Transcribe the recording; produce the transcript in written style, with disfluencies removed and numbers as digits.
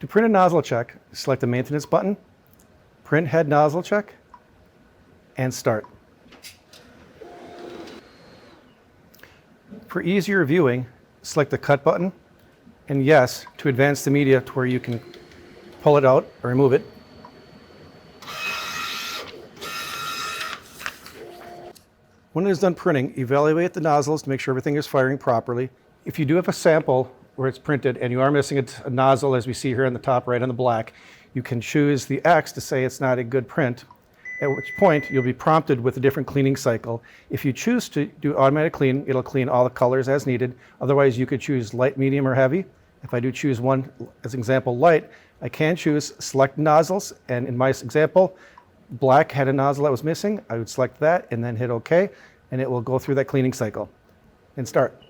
To print a nozzle check, select the maintenance button, print head nozzle check, and start. For easier viewing, select the cut button and yes to advance the media to where you can pull it out or remove it. When it is done printing, evaluate the nozzles to make sure everything is firing properly. If you do have a sample where it's printed and you are missing a nozzle, as we see here on the top right on the black, you can choose the X to say it's not a good print, at which point you'll be prompted with a different cleaning cycle. If you choose to do automatic clean, it'll clean all the colors as needed. Otherwise, you could choose light, medium, or heavy. If I do choose one, as an example, light, I can choose select nozzles, and in my example, black had a nozzle that was missing. I would select that and then hit OK, and it will go through that cleaning cycle and start.